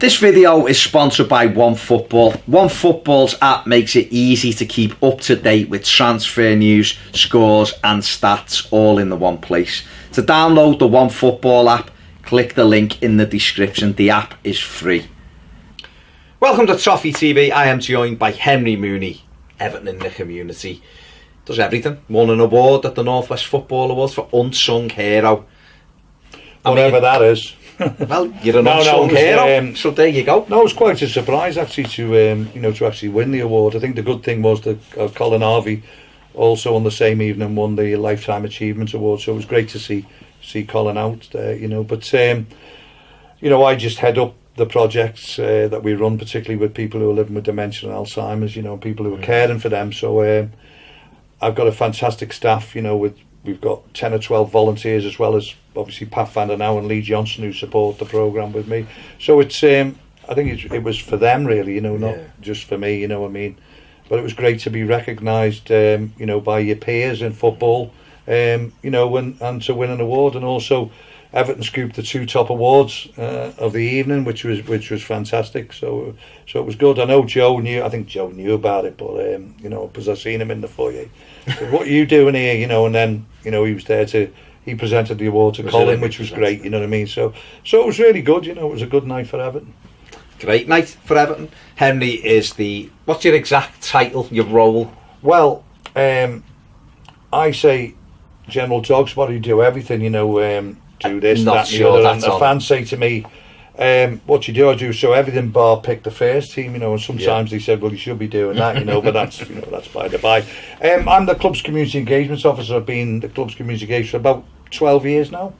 This video is sponsored by OneFootball. OneFootball's app makes it easy to keep up to date with transfer news, scores and stats all in the one place. To download the OneFootball app, click the link in the description. The app is free. Welcome to Toffee TV. I am joined by Henry Mooney, Everton in the community. Does everything. Won an award at the North West Football Awards for Unsung Hero. Whatever that is. Well, you're an unsung hero, so there you go. No, it was quite a surprise actually to to actually win the award. I think the good thing was that Colin Harvey also on the same evening won the Lifetime Achievement Award, so it was great to see Colin out there, But I just head up the projects that we run, particularly with people who are living with dementia and Alzheimer's, people who are caring for them. So I've got a fantastic staff, we've got 10 or 12 volunteers, as well as obviously Pathfinder now and Lee Johnson, who support the programme with me. So it's I think it was for them really, not just for me, But it was great to be recognised, by your peers in football, and to win an award. And also Everton scooped the 2 top awards of the evening, which was fantastic. So it was good. I know Joe knew. I think Joe knew about it, but because I seen him in the foyer. So what are you doing here? And then he was there he presented the award to Colin, which was great. You know what I mean? So it was really good. It was a good night for Everton. Great night for Everton. Henry is what's your exact title? Your role? Well, I say general dog spot. You do everything. Do this, that, and the other. And the fans say to me, what you do, I do so everything bar pick the first team, and sometimes they said, well, you should be doing that, but that's that's by the by. I'm the club's community engagement officer. I've been the club's community engagement for about 12 years now.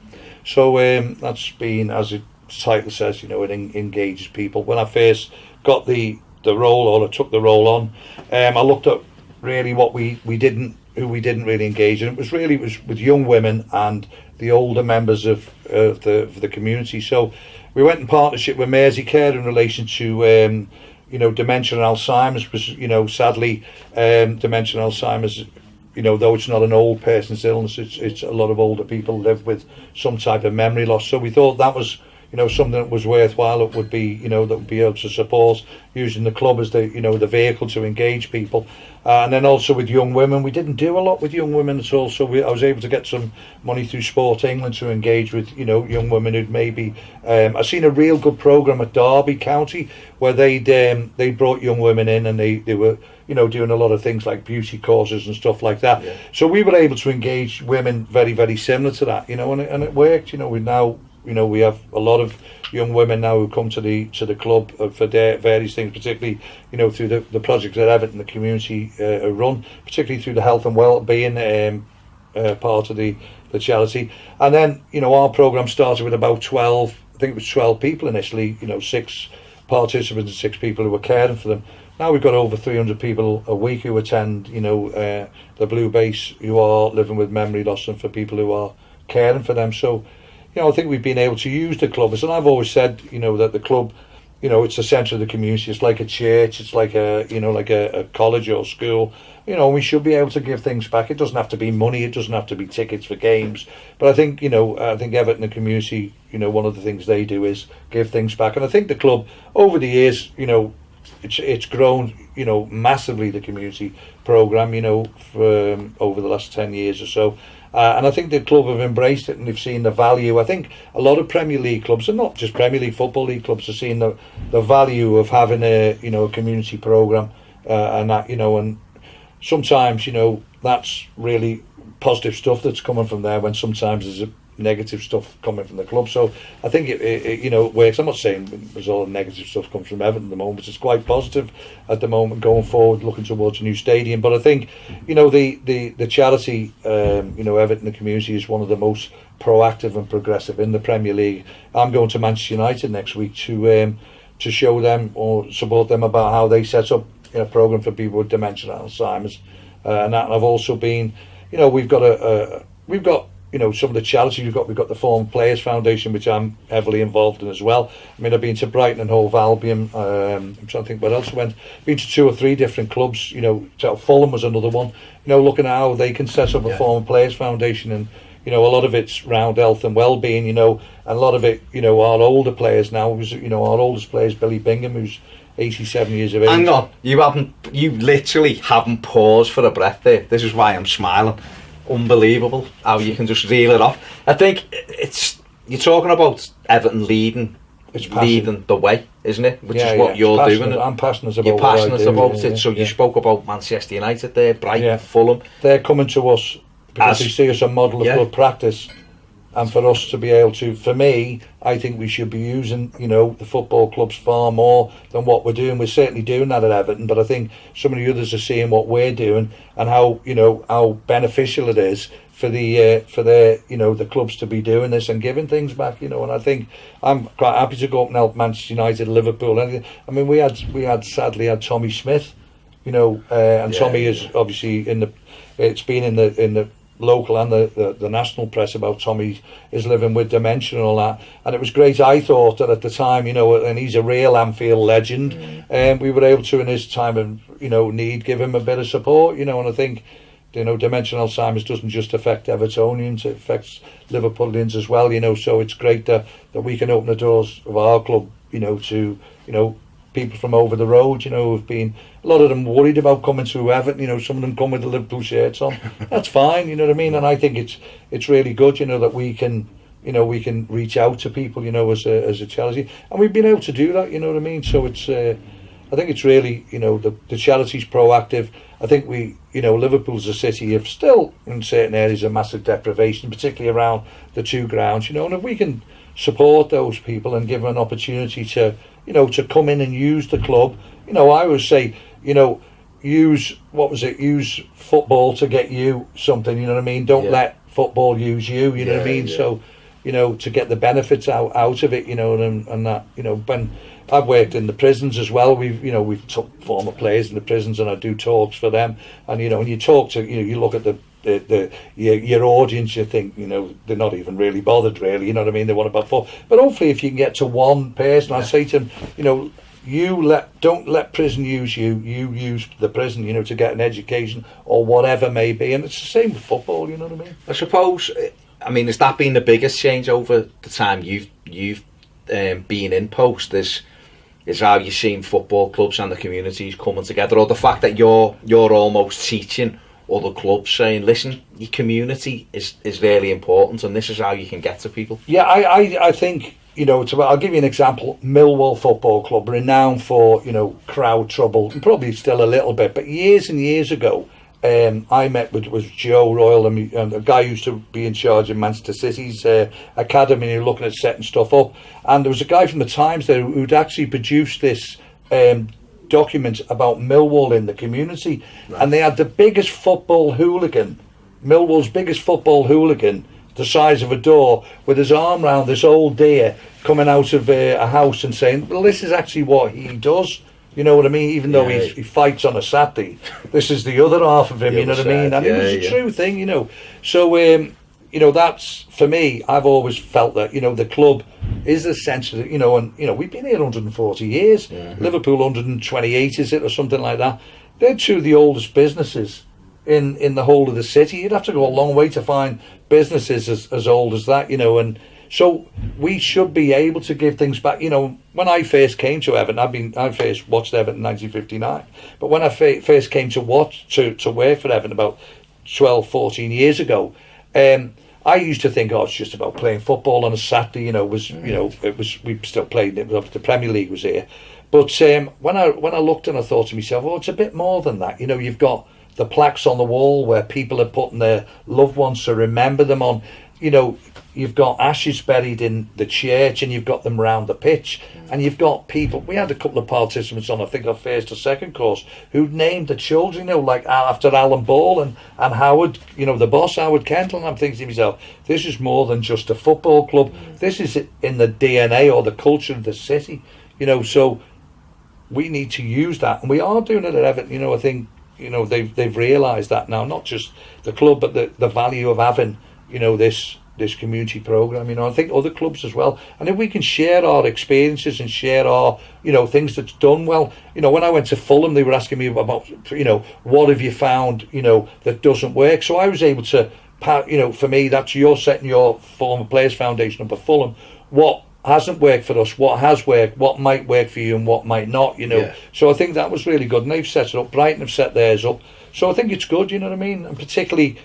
So that's been, as the title says, it engages people. When I first got the role, or I took the role on, I looked at really what we didn't really engage in. It was with young women and the older members of the community. So we went in partnership with Mersey Care in relation to dementia and Alzheimer's, because sadly dementia and Alzheimer's, though it's not an old person's illness, it's a lot of older people live with some type of memory loss. So we thought that was something that was worthwhile. It would be that would be able to support, using the club as the the vehicle to engage people. And then also with young women, we didn't do a lot with young women at all. So I was able to get some money through Sport England to engage with young women who'd maybe. I've seen a real good programme at Derby County where they brought young women in, and they were doing a lot of things like beauty courses and stuff like that. Yeah. So we were able to engage women very, very similar to that, and it worked. We now. We have a lot of young women now who come to the club for their various things, particularly through the projects that Everton, the community, run, particularly through the health and well-being part of the charity. And then our programme started with about 12. I think it was 12 people initially. 6 participants and 6 people who were caring for them. Now we've got over 300 people a week who attend. The Blue Base, who are living with memory loss, and for people who are caring for them. So. I think we've been able to use the club, and I've always said, that the club, it's the centre of the community. It's like a church. It's like a college or school. We should be able to give things back. It doesn't have to be money. It doesn't have to be tickets for games. But I think, Everton, the community, one of the things they do is give things back. And I think the club, over the years, it's grown, massively, the community programme, for over the last 10 years or so. And I think the club have embraced it, and they've seen the value. I think a lot of Premier League clubs, and not just Premier League Football League clubs, have seen the value of having a community programme, and that and sometimes that's really positive stuff that's coming from there, when sometimes there's negative stuff coming from the club. So I think it works. I'm not saying there's all negative stuff comes from Everton at the moment. It's quite positive at the moment going forward, looking towards a new stadium. But I think the charity, Everton, the community, is one of the most proactive and progressive in the Premier League. I'm going to Manchester United next week to show them or support them about how they set up a programme for people with dementia and Alzheimer's, and that. And I've also been, we've got some of the charities we've got the Former Players Foundation, which I'm heavily involved in as well. I mean, I've been to Brighton and Hove Albion. I'm trying to think where else I went. Been to 2 or 3 different clubs. Fulham was another one. Looking at how they can set up a Former Players Foundation, and you know, a lot of it's round health and well-being, you know, and a lot of it, you know, our older players now, was, you know, our oldest player is Billy Bingham, who's 87 years of age. Hang on, you literally haven't paused for a breath there. This is why I'm smiling. Unbelievable how you can just reel it off. I think you're talking about Everton leading the way, isn't it? Which is what you're doing. I'm passionate about You're passionate about it. Yeah, so you spoke about Manchester United there, Brighton, Fulham. They're coming to us because they see us a model of good practice. And for us to be able to, for me, I think we should be using, you know, the football clubs far more than what we're doing. We're certainly doing that at Everton, but I think some of the others are seeing what we're doing and how, you know, how beneficial it is for their, you know, the clubs to be doing this and giving things back, you know. And I think I'm quite happy to go up and help Manchester United, Liverpool, anything. I mean, we sadly had Tommy Smith, you know, and Tommy is obviously it's been in the local and the national press about Tommy is living with dementia and all that, and it was great. I thought that at the time, you know, and he's a real Anfield legend, and we were able to, in his time of, you know, need, give him a bit of support, you know. And I think, you know, dementia and Alzheimer's doesn't just affect Evertonians, it affects Liverpoolians as well, you know. So it's great that we can open the doors of our club, you know, to, you know, people from over the road, you know, have been, a lot of them worried about coming to Everton, you know, some of them come with the Liverpool shirts on. That's fine, you know what I mean? And I think it's really good, you know, that we can, you know, we can reach out to people, you know, as a charity, and we've been able to do that, you know what I mean? So it's I think it's really, you know, the charity's proactive. I think we, you know, Liverpool's a city of still in certain areas of massive deprivation, particularly around the two grounds, you know, and if we can support those people and give them an opportunity to, you know, to come in and use the club. You know, I always say, you know, use football to get you something, you know what I mean? Don't let football use you, you know what I mean? So, you know, to get the benefits out of it, you know, and that, you know, when I've worked in the prisons as well, we've took former players in the prisons and I do talks for them, and, you know, when you talk to, you know, you look at your audience, you think, you know, they're not even really bothered, really, you know what I mean? They want about four, but hopefully if you can get to one person, I say to them, you know, don't let prison use you. You use the prison, you know, to get an education or whatever may be, and it's the same with football. You know what I mean? I suppose. I mean, has that been the biggest change over the time you've been in post? Is how you're seeing football clubs and the communities coming together, or the fact that you're almost teaching other clubs, saying, listen, your community is really important, and this is how you can get to people. Yeah, I think. You know, I'll give you an example. Millwall Football Club, renowned for, you know, crowd trouble, and probably still a little bit. But years and years ago, I met with Joe Royal, and a guy who used to be in charge of Manchester City's academy, and looking at setting stuff up. And there was a guy from the Times there who'd actually produced this document about Millwall in the community. Right. And they had the biggest football hooligan, Millwall's biggest football hooligan, the size of a door, with his arm round this old deer coming out of a house and saying, well, this is actually what he does, you know what I mean, even though he fights on a Saturday, this is the other half of him, you know what I mean, and it was a true thing, you know. So you know, that's, for me, I've always felt that, you know, the club is essentially, you know, and, you know, we've been here 140 years, Liverpool 128, is it, or something like that. They're two of the oldest businesses in the whole of the city. You'd have to go a long way to find businesses as old as that, you know, and so we should be able to give things back. You know, when I first came to Everton, I first watched Everton in 1959, but when I first came to work for Everton about 12, 14 years ago, I used to think, it's just about playing football on a Saturday, you know, we still played, it was, the Premier League was here, but when I looked and I thought to myself, it's a bit more than that, you know. You've got the plaques on the wall where people are putting their loved ones to remember them on. You know, you've got ashes buried in the church, and you've got them round the pitch, and you've got people. We had a couple of participants on, I think, our first or second course, who named the children, you know, like after Alan Ball and Howard, you know, the boss, Howard Kendall. And I'm thinking to myself, this is more than just a football club. This is in the DNA or the culture of the city, you know. So we need to use that, and we are doing it at Everton. You know, I think, you know, they've realised that now, not just the club, but the value of having, you know, this community programme. You know, I think other clubs as well. And if we can share our experiences and share our, you know, things that's done well. You know, when I went to Fulham, they were asking me about, you know, what have you found, you know, that doesn't work. So I was able to for me, that's you're setting your former players foundation up at Fulham. What hasn't worked for us, what has worked, what might work for you and what might not, So I think that was really good, and they've set it up. Brighton have set theirs up, so I think it's good, you know what I mean? And particularly,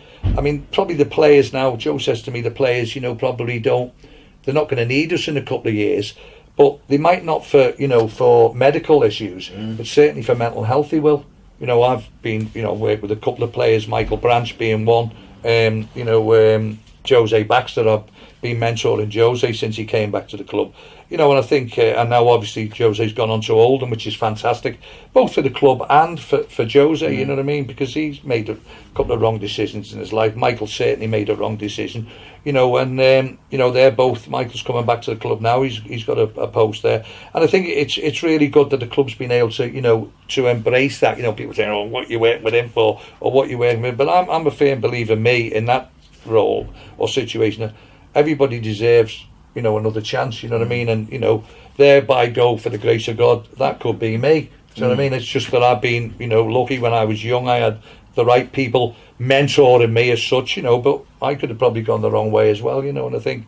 probably the players now, Joe says to me, the players, probably they're not going to need us in a couple of years, but they might not for medical issues, but certainly for mental health they will. I've been, worked with a couple of players, Michael Branch being one, Jose Baxter. I've been mentoring Jose since he came back to the club. And I think, and now obviously Jose's gone on to Oldham, which is fantastic, both for the club and for Jose, you know what I mean? Because he's made a couple of wrong decisions in his life. Michael certainly made a wrong decision, and they're both, Michael's coming back to the club now, he's got a post there. And I think it's really good that the club's been able to, to embrace that. People saying, oh, what you working with him for, or what you working with, but I'm a firm believer, in that role or situation, everybody deserves another chance, you know what I mean, and thereby go, for the grace of God, that could be me. Do you know what I mean? It's just that I've been lucky. When I was young, I had the right people mentoring me as such, but I could have probably gone the wrong way as well, and I think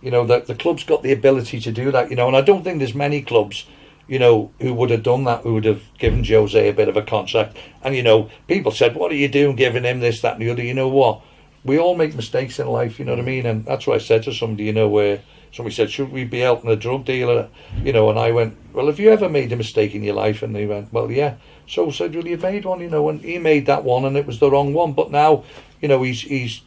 that the club's got the ability to do that, and I don't think there's many clubs who would have done that, who would have given Jose a bit of a contract. And people said, what are you doing giving him this, that and the other? You know what, we all make mistakes in life, you know what I mean? And that's what I said to somebody, where somebody said, should we be helping a drug dealer? And I went, well, have you ever made a mistake in your life? And they went, well, yeah. So I said, well, you've made one, and he made that one and it was the wrong one. But now, he's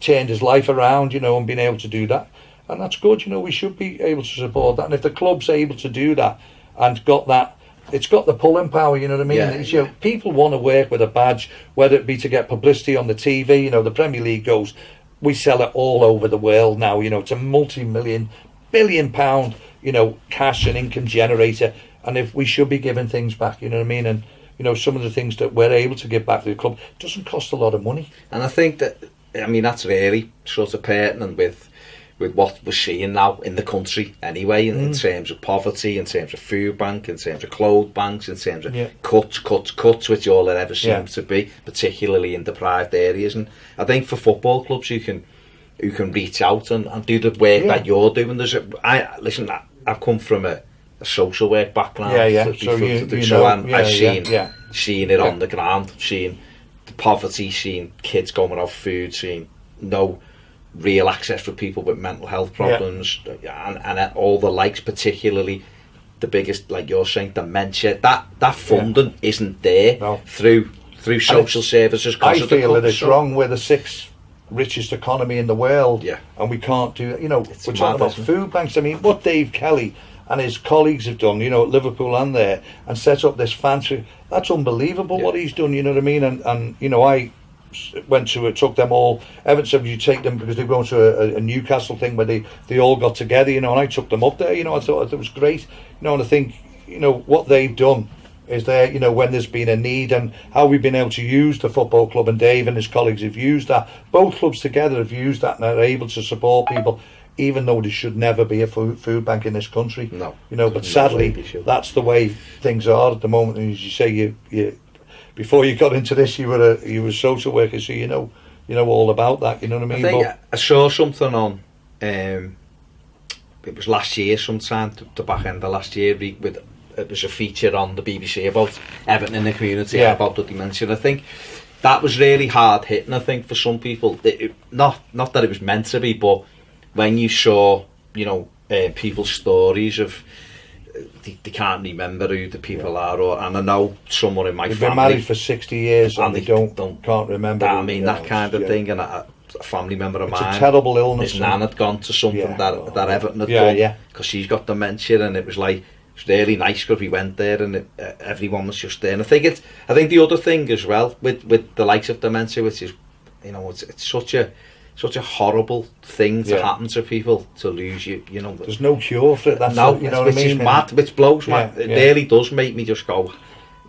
turned his life around, and been able to do that. And that's good, we should be able to support that. And if the club's able to do that and got that, it's got the pulling power, you know what I mean? Yeah. People want to work with a badge, whether it be to get publicity on the TV, the Premier League goes, we sell it all over the world now, it's a multi-million, billion-pound, cash and income generator, and if we should be giving things back, you know what I mean? And, some of the things that we're able to give back to the club doesn't cost a lot of money. And I think that, that's really sort of pertinent with what we're seeing now in the country anyway, in terms of poverty, in terms of food bank, in terms of clothes banks, in terms of cuts, which all it ever seems to be, particularly in deprived areas. And I think for football clubs who can reach out and do the work that you're doing, I've come from a social work background. I've seen it on the ground, seen the poverty, seen kids going without food, seen no real access for people with mental health problems, and all the likes, particularly the biggest, like you're saying, dementia. That funding isn't there through social services. I feel that it's wrong. We're the sixth richest economy in the world, and we can't do. We're talking about food banks. What Dave Kelly and his colleagues have done, at Liverpool and there, and set up this fancy. That's unbelievable what he's done. You know what I mean? And I took them all. Everton said, you take them, because they're going to a Newcastle thing where they all got together, and I took them up there, I thought it was great, and I think, what they've done is there, when there's been a need, and how we've been able to use the football club, and Dave and his colleagues have used that, both clubs together have used that, and are able to support people, even though there should never be a food bank in this country. But sadly, that's the way things are at the moment, and as you say, you before you got into this, you were a social worker, so you know all about that. You know what I mean? I think I saw something on. It was last year, sometime the back end of last year. It was a feature on the BBC about Everton in the community, about the dementia. I think that was really hard hitting. I think for some people, not that it was meant to be, but when you saw people's stories of. They can't remember who the people are, and I know someone in my family. They've been married for 60 years and they can't remember. That kind of thing, and a family member of mine. It's a terrible illness. His nan had gone to something that Everton had done because she's got dementia, and it was really nice because we went there and everyone was just there. And I think the other thing as well with the likes of dementia, which is it's such a horrible thing to happen to people, to lose you. There's no cure for it. That's which is mad, which blows my. It really does make me just go.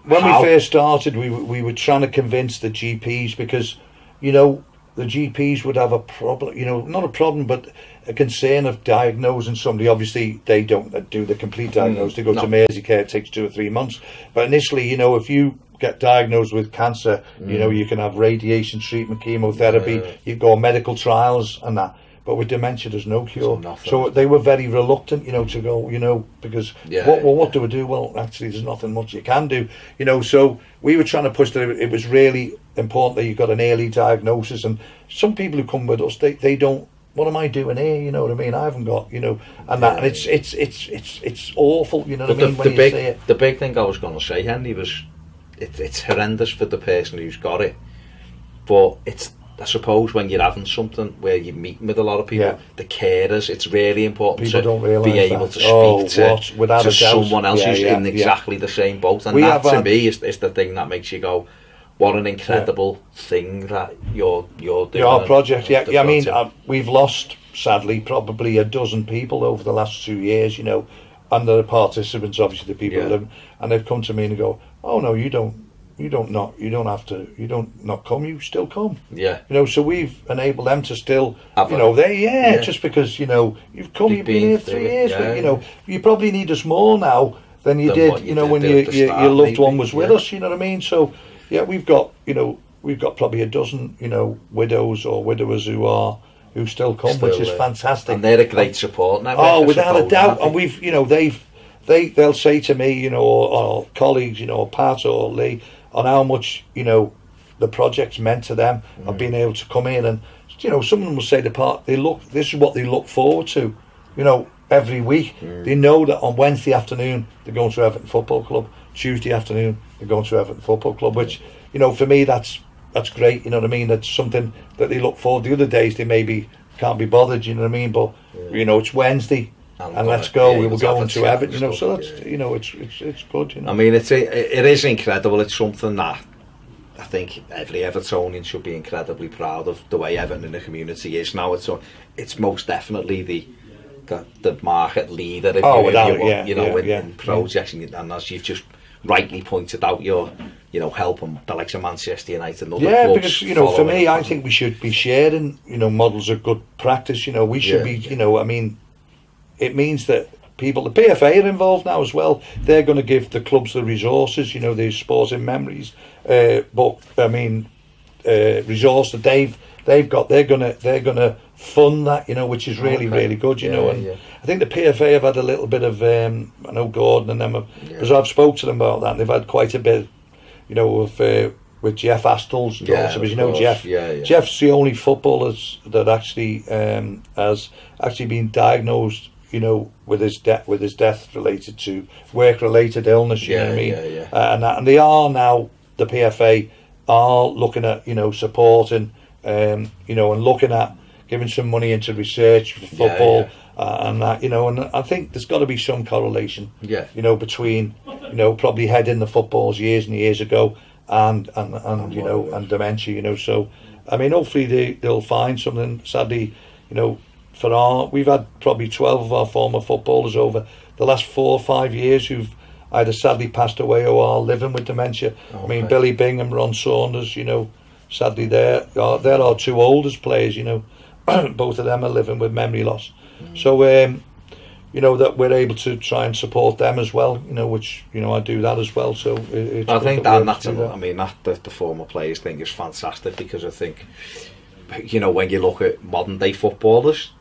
When we first started, we were trying to convince the GPs, because the GPs would have a problem. Not a problem, but a concern of diagnosing somebody. Obviously, they don't do the complete diagnosis. They go to Merseycare. It takes 2 or 3 months. But initially, if you get diagnosed with cancer, you know, you can have radiation treatment, chemotherapy, you go on medical trials and that. But with dementia, there's no cure. So they were very reluctant, you know, to go, you know, because what do we do? Well, actually, there's nothing much you can do, you know. So we were trying to push that it was really important that you got an early diagnosis. And some people who come with us, they don't. What am I doing here? You know what I mean? I haven't got, you know, and that, and it's awful. You know what I mean? The big thing I was going to say, Henry, was it's horrendous for the person who's got it, but it's. I suppose when you're having something where you're meeting with a lot of people, the carers, it's really important to be able to speak to someone else who's in exactly the same boat. And that, to me, is the thing that makes you go, what an incredible thing that you're doing. Your project, I mean, we've lost, sadly, probably a dozen people over the last 2 years, you know, and the participants, obviously, the people who live, and they've come to me and go, oh, no, you don't not come, you still come. You know, so we've enabled them to still, you know, just because, you know, you've been here 3 years, but, you know, you probably need us more now than you did, you know, when your loved one was with us, you know what I mean? So, we've got probably a dozen, you know, widows or widowers who still come, which is fantastic. And they're a great support now. Oh, without a doubt. And we've, you know, they'll say to me, you know, or colleagues, you know, or Pat or Lee, on how much, you know, the project's meant to them, of being able to come in and, you know, some of them will say this is what they look forward to, you know, every week. They know that on Wednesday afternoon they're going to Everton Football Club, Tuesday afternoon they're going to Everton Football Club, which, you know, for me that's great, you know what I mean? That's something that they look forward to. The other days they maybe can't be bothered, you know what I mean? But, you know, it's Wednesday. And let's go. We were going to Everton, you know. So that's, you know, it's good. You know. I mean, it is incredible. It's something that I think every Evertonian should be incredibly proud of. The way Everton in the community is now. It's most definitely the market leader. In projects, and as you've just rightly pointed out, you're helping the likes of Manchester United and other clubs. Because, you know, for me, I think we should be sharing, you know, models of good practice. You know, we should be, you know, I mean. It means that the PFA are involved now as well. They're going to give the clubs the resources, you know, the sporting memories. But I mean, resource that they've got. They're gonna fund that, you know, which is really good, you know. And I think the PFA have had a little bit of, I know Gordon and them, because I've spoke to them about that. And they've had quite a bit, you know, of with Jeff Astel's daughter, because you know Jeff. Jeff's the only footballer that actually has actually been diagnosed, you know, with his death related to work-related illness, you know what I mean? And they are now, the PFA are looking at, you know, supporting, you know, and looking at giving some money into research for football, and that, you know, and I think there's got to be some correlation, you know, between, you know, probably heading the footballs years and years ago and you know, and dementia, you know. So, I mean, hopefully they'll find something. Sadly, you know, we've had probably 12 of our former footballers over the last 4 or 5 years who've either sadly passed away or are living with dementia. I mean, Billy Bingham, Ron Saunders, you know, sadly they're our two oldest players, you know. Both of them are living with memory loss. So, you know, that we're able to try and support them as well, you know, which, you know, I do that as well. So it's I think that's I mean, the former players thing is fantastic, because I think, you know, when you look at modern day footballers,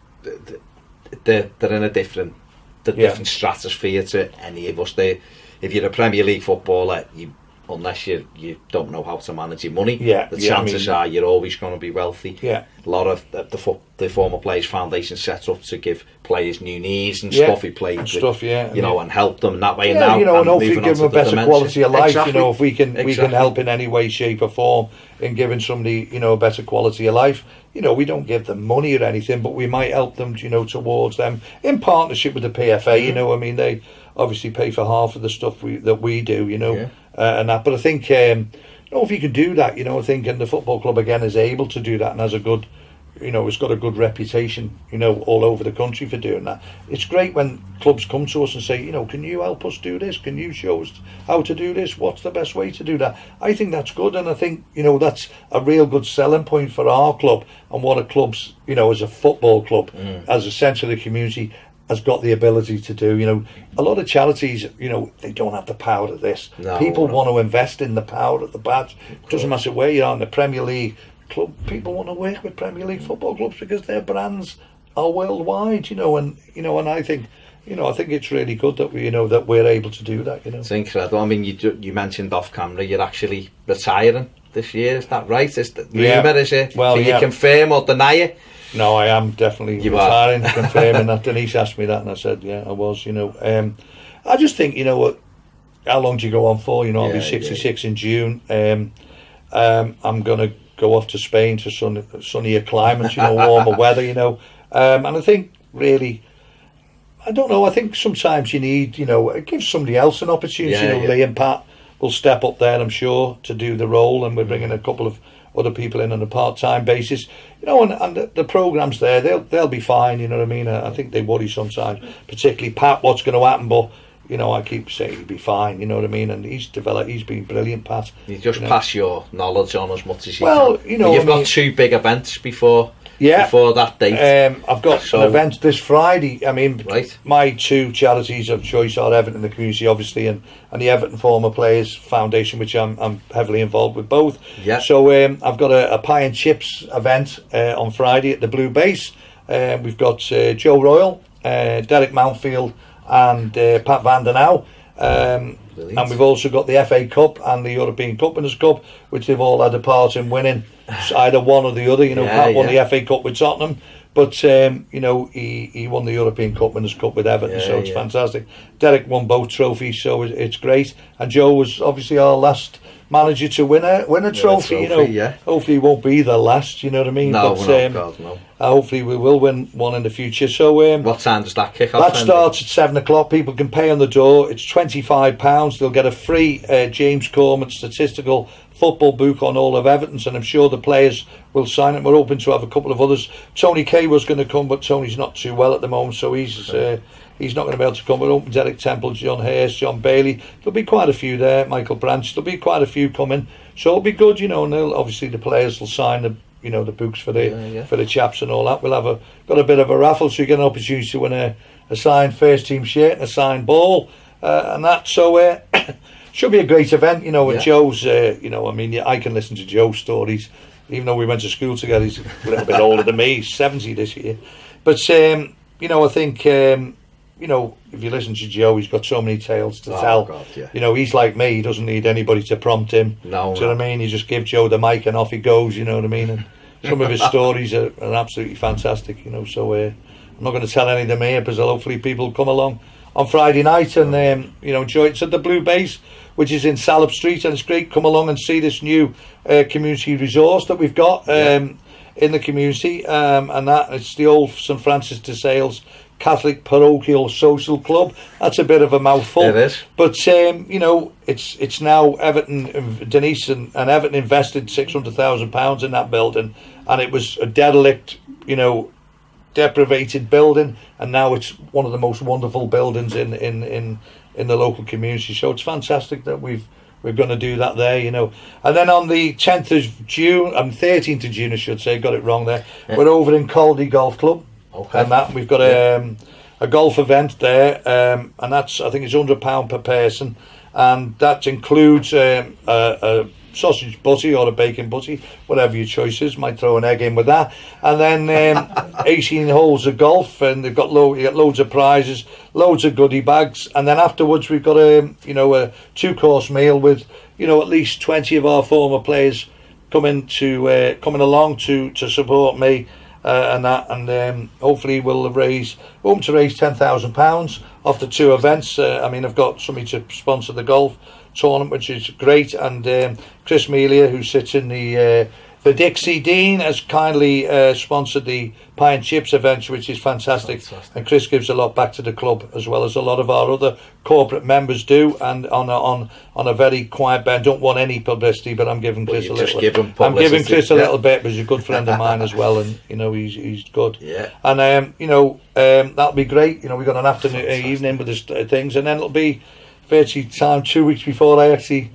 they're in a different stratosphere to any of us. If you're a Premier League footballer, unless you don't know how to manage your money, the chances are you're always going to be wealthy. A lot of the former players' foundation set up to give players new knees and stuff. He played with, you know, and help them that way. And now, you know, and hopefully give them a better quality of life. You know, if we can help in any way, shape, or form in giving somebody, you know, a better quality of life. You know, we don't give them money or anything, but we might help them, you know, towards them in partnership with the PFA. You know, I mean, they obviously pay for half of the stuff that we do, you know, and that. But I think, you know, if you can do that, you know, I think, and the football club again is able to do that and has a good, you know, it's got a good reputation, you know, all over the country for doing that. It's great when clubs come to us and say, you know, can you help us do this? Can you show us how to do this? What's the best way to do that? I think that's good, and I think, you know, that's a real good selling point for our club and what a club's, you know, as a football club, as a centre of the community, has got the ability to do. You know, a lot of charities, you know, they don't have the power of this. People want to invest in the power of the badge. It doesn't matter where you are in the Premier League club. People want to work with Premier League football clubs because their brands are worldwide. And I think. I think it's really good that that we're able to do that. It's incredible. I mean, you mentioned off camera you're actually retiring this year. Is that right? Is the rumour, is it? Well, can you confirm or deny it? No, I am definitely retiring. Confirming that. Denise asked me that, and I said, yeah, I was. I just think, how long do you go on for? I'll be 66 in June. I'm going to go off to Spain to sunnier climates, warmer weather, and I think really. I don't know. I think sometimes you need, it gives somebody else an opportunity. Lee and Pat will step up there, I'm sure, to do the role, and we're bringing a couple of other people in on a part-time basis. And the programmes there, they'll be fine. You know what I mean? I think they worry sometimes, particularly Pat, what's going to happen. But I keep saying he'll be fine. You know what I mean? And he's been brilliant, Pat. You just pass your knowledge on as much as you can. You've got 2 big events before that date. I've got an event this Friday. I mean, my 2 charities of choice are Everton in the community, obviously, and the Everton Former Players Foundation, which I'm heavily involved with both. Yeah. So I've got a pie and chips event on Friday at the Blue Base. We've got Joe Royal, Derek Mountfield, and Pat Van Der Now. And we've also got the FA Cup and the European Cup Winners' Cup, which they've all had a part in winning. Either one or the other. Pat won the FA Cup with Tottenham, but he won the European Cup Winners' Cup with Everton, so it's fantastic. Derek won both trophies, so it's great. And Joe was obviously our last manager to win a trophy. Hopefully he won't be the last. You know what I mean? No, God, no. Hopefully we will win one in the future. So what time does that kick off? That starts at 7:00. People can pay on the door. It's £25. They'll get a free James Corman statistical football book on all of Everton's, and I'm sure the players will sign it. We're hoping to have a couple of others. Tony Kay was going to come, but Tony's not too well at the moment, so he's not going to be able to come. We're hoping Derek Temple, John Hurst, John Bailey. There'll be quite a few there. Michael Branch. There'll be quite a few coming, so it'll be good, and obviously the players will sign the books for the chaps and all that. We'll got a bit of a raffle, so you get an opportunity to win a signed first team shirt and a signed ball and that. So should be a great event, with Joe's. I can listen to Joe's stories, even though we went to school together. He's a little bit older than me. He's 70 this year, but I think if you listen to Joe, he's got so many tales to tell. God, yeah. He's like me. He doesn't need anybody to prompt him. No, do you know what I mean? You just give Joe the mic and off he goes. You know what I mean? And some of his stories are absolutely fantastic. So I'm not going to tell any of them here, because hopefully people come along on Friday night and enjoy it. It's at the Blue Base, which is in Salop Street, and it's great. Come along and see this new community resource that we've got in the community, and that it's the old St Francis de Sales Catholic Parochial Social Club. That's a bit of a mouthful. It is. But it's now Everton. Denise and Everton invested £600,000 in that building, and it was a derelict, deprivated building, and now it's one of the most wonderful buildings in the local community. So it's fantastic that we're going to do that there, And then on the 10th of June, 13th of June, I should say, got it wrong there. Yeah. We're over in Caldy Golf Club. Okay. And that we've got a golf event there, and that's, I think it's £100 per person, and that includes a sausage butty or a bacon butty, whatever your choice is. Might throw an egg in with that, and then 18 holes of golf, and they've got you get loads of prizes, loads of goodie bags, and then afterwards we've got a 2-course meal with at least 20 of our former players coming along to support me. And hopefully we'll raise £10,000 off the 2 events. I've got somebody to sponsor the golf tournament, which is great, and Chris Melia, who sits in the Dixie Dean, has kindly sponsored the Pie and Chips event, which is fantastic. And Chris gives a lot back to the club, as well as a lot of our other corporate members do, and on a very quiet bed. Don't want any publicity, but I'm giving Chris a little. I'm giving Chris a little bit, because he's a good friend of mine as well, and he's good. Yeah. And that'll be great. We've got an afternoon, evening with the things, and then it'll be virtually time 2 weeks before I actually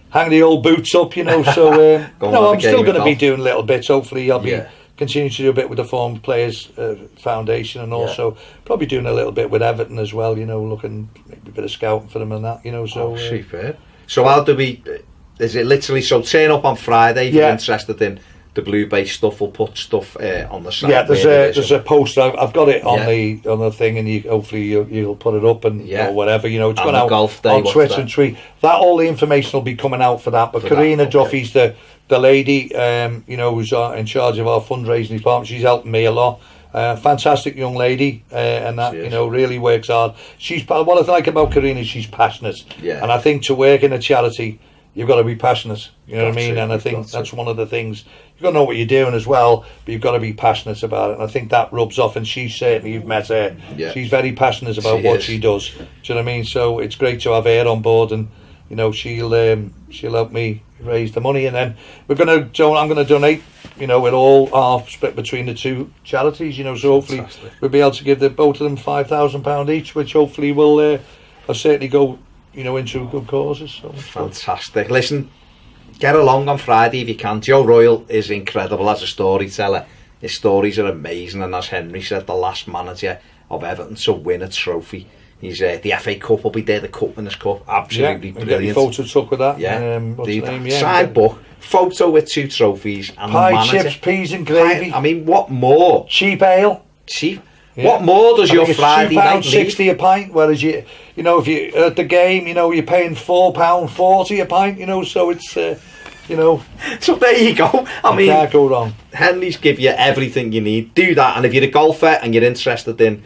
hang the old boots up, so I'm still going to be doing little bits. Hopefully I'll be continue to do a bit with the Former Players Foundation, and also probably doing a little bit with Everton as well, you know, looking maybe a bit of scouting for them and that, you know. So super. So how do we, is it literally, so turn up on Friday if you're interested in the Blue Bay stuff? We'll put stuff on the site. Yeah, there's a post. I've got it on the thing, and hopefully you'll put it up and or whatever. You know, it's gone out golf day, on Twitter and tweet. That all the information will be coming out for that. But Karina Duffy's the lady, you know, who's in charge of our fundraising department. She's helping me a lot. Fantastic young lady, and that you know really works hard. What I like about Karina is she's passionate, and I think to work in a charity, you've got to be passionate. You know what I mean? And I think that's one of the things. You've got to know what you're doing as well, but you've got to be passionate about it. And I think that rubs off. And she's certainly, you've met her. Yeah. She's very passionate about what she does. Do you know what I mean? So it's great to have her on board, and you know she'll help me raise the money, and then I'm going to donate. You know, it all half split between the two charities. You know, so hopefully we'll be able to give both of them £5,000 each, which hopefully will certainly go, you know, into good causes. So fantastic. Listen, get along on Friday if you can. Joe Royle is incredible as a storyteller. His stories are amazing, and as Henry said, the last manager of Everton to win a trophy. He's the FA Cup will be there, the Cup Winners' Cup, absolutely brilliant. Photo took with that. What's the name? Signed book, photo with 2 trophies, and pie, the manager. Chips, peas and gravy. I mean, what more? Cheap ale. Cheap. Yeah. What more does your Friday night need? £2.60 a pint, whereas you know, if you at the game, you know, you're paying £4.40 a pint, you know, so it's you know. So there you go. I mean, can't go wrong. Henry's give you everything you need. Do that, and if you're a golfer and you're interested in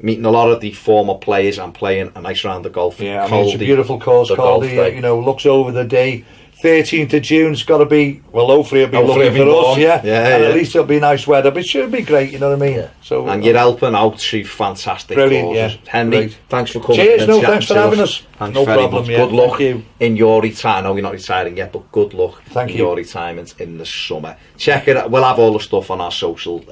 meeting a lot of the former players and playing a nice round of golf. Yeah, I mean, it's a beautiful course. Caldy, you know, looks over the day. 13th of June's got to be, well, hopefully it'll be lucky for us, and at least it'll be nice weather, but it should be great, you know what I mean? Yeah. So, and you're helping out through fantastic brilliant, causes. Henry, great. Thanks for coming. Cheers, thanks for having us. Thanks no very problem, much. Good luck in your retirement. I know you're not retiring yet, but good luck in your retirement in the summer. Check it out. We'll have all the stuff on our socials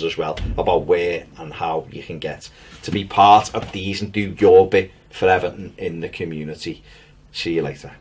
as well about where and how you can get to be part of these and do your bit for Everton in the community. See you later.